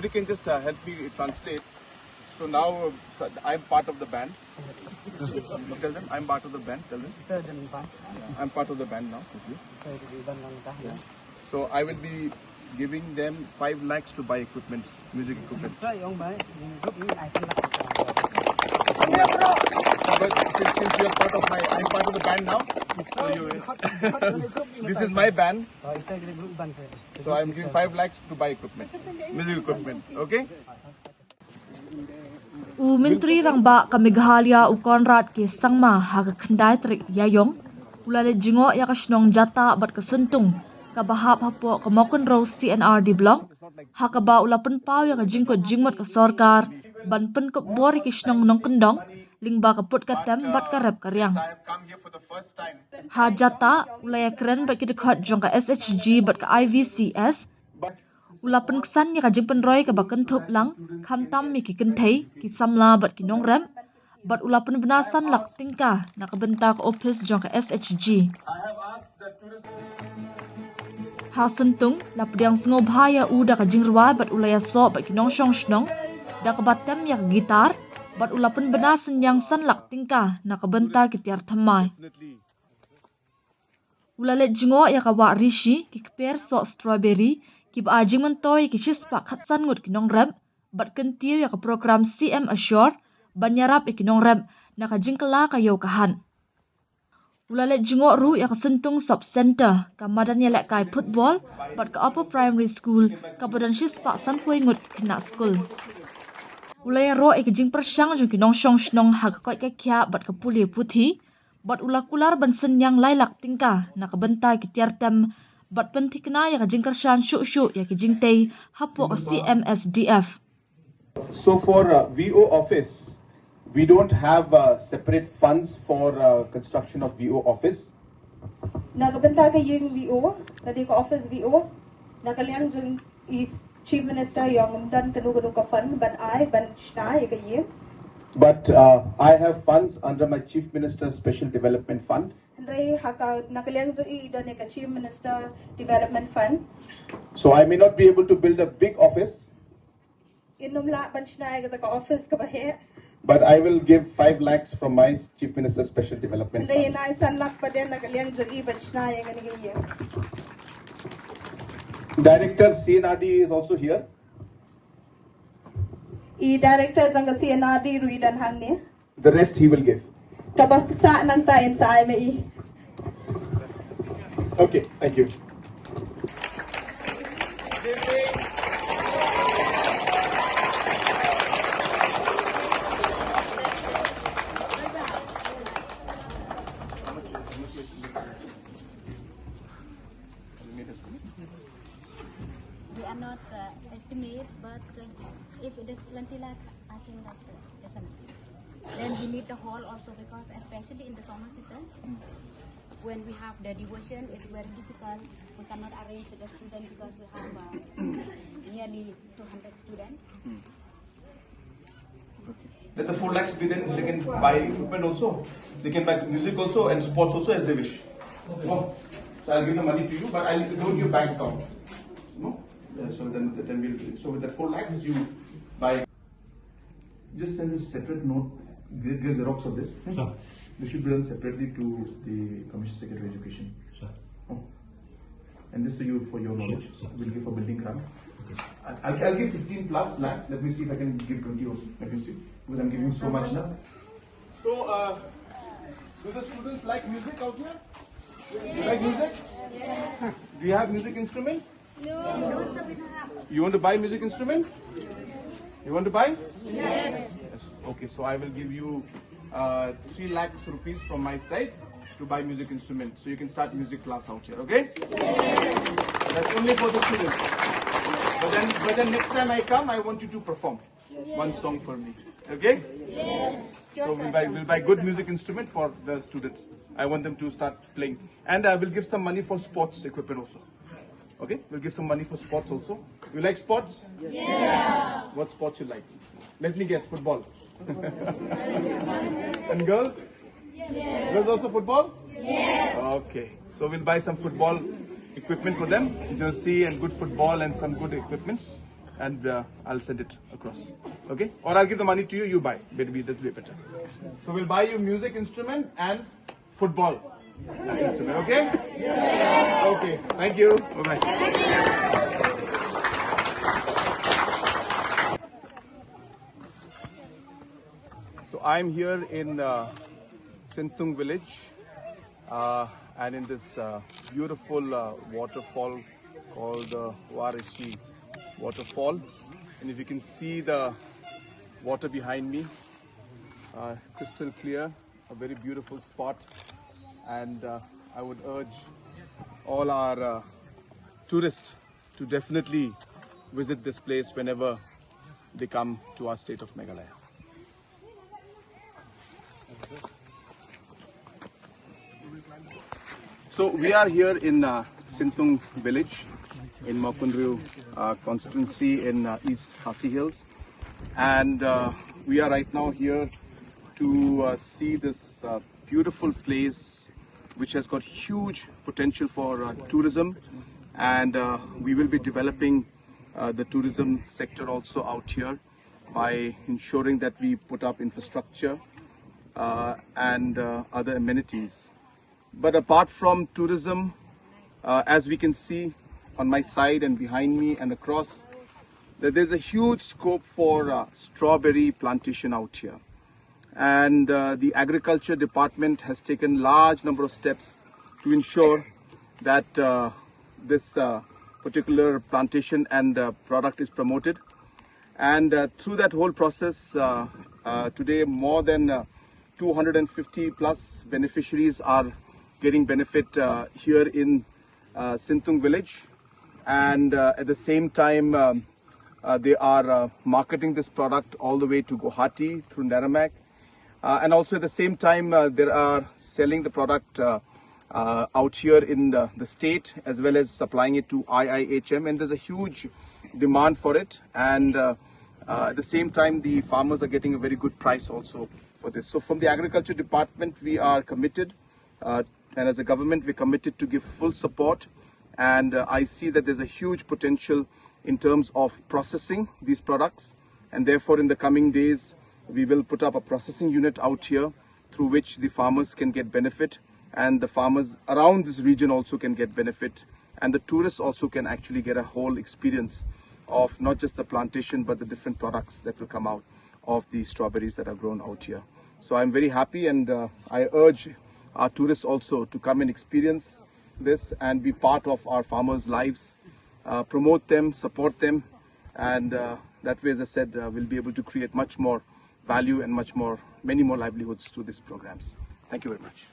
somebody can just help me translate. So now I'm part of the band. Tell them I'm part of the band. Tell them. Yeah, I'm part of the band now. Yeah. So I will be giving them 5 lakhs to buy equipment, music equipment. But since you are part of I'm part of the band now. So this is my band. So I'm giving 5 lakhs to buy equipment, music equipment. Okay? Menteri Rangba ka Meghalaya Conrad ke sangma ha ka khandai trik yayong ulale jingeh ya ka snong Jatah bat ka Syntung ka bahap hapo ka mokon ro CNR di blong ha ka ba ulapan pau ya ka jingko jingmat ka sorkar ban pen ko bori ki snong nong kendong ling ba ka put ka tem bat ka rep karyang ha Jatah ulaya keren bat ki dekat jong ka SHG bat ka IVCS ulapan kesan ya kajing penroy ka bakan thup lang kham tam mi ki kenthei ki samla bat ki nong rem bat ulapan benasan lak tingka na ka benta ka office jong ka SHG ha Syntung la pediang sengo bhaya uda ka jingrwa bat ulaya so bat ki nong shong shnong da ka batem ya ka gitar bat ulapan benasan yang san lak tingka na ka benta ki tiar thamai ulale jingo ya ka wa rishi ki kper so strawberry ki ba ajing mentoy ki chispa khatsan ngut ki nong rem bat kyntiew ya ka program CM Assure banyarap ki nong rem na ka jingkala ka yo kahan ulale jingo ru ya ka Syntung sub center ka madan ya lek kai football bat ka upper primary school ka badan chispa san poi ngut kina school ulaya ro ki jing persyang jong ki nong shong shnong ha ka koi ka kya bat ka puli puthi bat ulakular ban senyang lailak tingka na ka benta ki tiar tem bat pentikna ya ka jingkarshan shu ya ki jingtei hapo ka CMSDF. So for VO office, we don't have separate funds for construction of VO office. Nagabenta ka yung VO, tadi ko office VO, nakaliang jung is Chief Minister yung dan kanu ka fund ban shna ya ka yun. But I have funds under my Chief Minister's Special Development Fund. Chief Minister Development Fund. So I may not be able to build a big office. But I will give 5 lakhs from my Chief Minister's Special Development Fund. Director CNRD is also here. Director jang CNRD ruidan hangni. The rest he will give. Kabaksa nang tayin sa IME. Okay, thank you. We are not estimate, but if it is 20 lakh, I think that is enough. Then we need the hall also because especially in the summer season, when we have the devotion, it's very difficult. We cannot arrange the student because we have nearly 200 students. Let the 4 lakhs be then they can buy equipment also. They can buy music also and sports also as they wish. No? So I'll give the money to you, but I'll go to your bank account. No? So then we'll. So with the 4 lakhs you buy. Just send this separate note. Give xerox of this. Sure. This should be done separately to the Commission Secretary of Education. Sure. Oh. And this to you for your knowledge. Sure. We'll give for building grant. Okay. I'll give 15 plus lakhs. Let me see if I can give 20 also. Let me see. Because I'm giving so much now. So, do the students like music out here? Yes. You like music? Yes. Do you have music instrument? No. You want to buy music instrument? You want to buy? Yes. Okay, so I will give you 3 lakhs rupees from my side to buy music instrument. So you can start music class out here, okay? Yes. That's only for the students. But then next time I come, I want you to perform one song for me, okay? Yes. So we'll buy good music instrument for the students. I want them to start playing. And I will give some money for sports equipment also. Okay? We'll give some money for sports also. You like sports? Yeah. What sports you like? Let me guess, football. And girls? Yes. Girls also football? Yes. Okay. So we'll buy some football equipment for them. Jersey and good football and some good equipment. and I'll send it across. Okay? Or I'll give the money to you, you buy. Maybe that'll be better. So we'll buy you music instrument and football instrument. Okay? Yeah. Okay. Thank you. Bye-bye. So I'm here in Syntung village and in this beautiful waterfall called the Warishi waterfall. And if you can see the water behind me, crystal clear, a very beautiful spot. And I would urge all our tourists to definitely visit this place whenever they come to our state of Meghalaya. So we are here in Syntung village in Mapundru constituency in East Khasi Hills, and we are right now here to see this beautiful place which has got huge potential for tourism, and we will be developing the tourism sector also out here by ensuring that we put up infrastructure and other amenities. But apart from tourism, as we can see on my side and behind me and across, that there's a huge scope for strawberry plantation out here. And the agriculture department has taken large number of steps to ensure that this particular plantation and product is promoted. And through that whole process, today more than 250 plus beneficiaries are getting benefit here in Syntung village, and at the same time they are marketing this product all the way to Guwahati through Naramak, and also at the same time they are selling the product out here in the state as well as supplying it to IIHM, and there's a huge demand for it, and at the same time the farmers are getting a very good price also for this. So from the agriculture department we are committed, and as a government we're committed to give full support, and I see that there's a huge potential in terms of processing these products, and therefore in the coming days we will put up a processing unit out here through which the farmers can get benefit, and the farmers around this region also can get benefit, and the tourists also can actually get a whole experience of not just the plantation but the different products that will come out of the strawberries that are grown out here. So I'm very happy, and I urge our tourists also to come and experience this and be part of our farmers' lives, promote them, support them, and that way, as I said, we'll be able to create much more value and many more livelihoods through these programs. Thank you very much.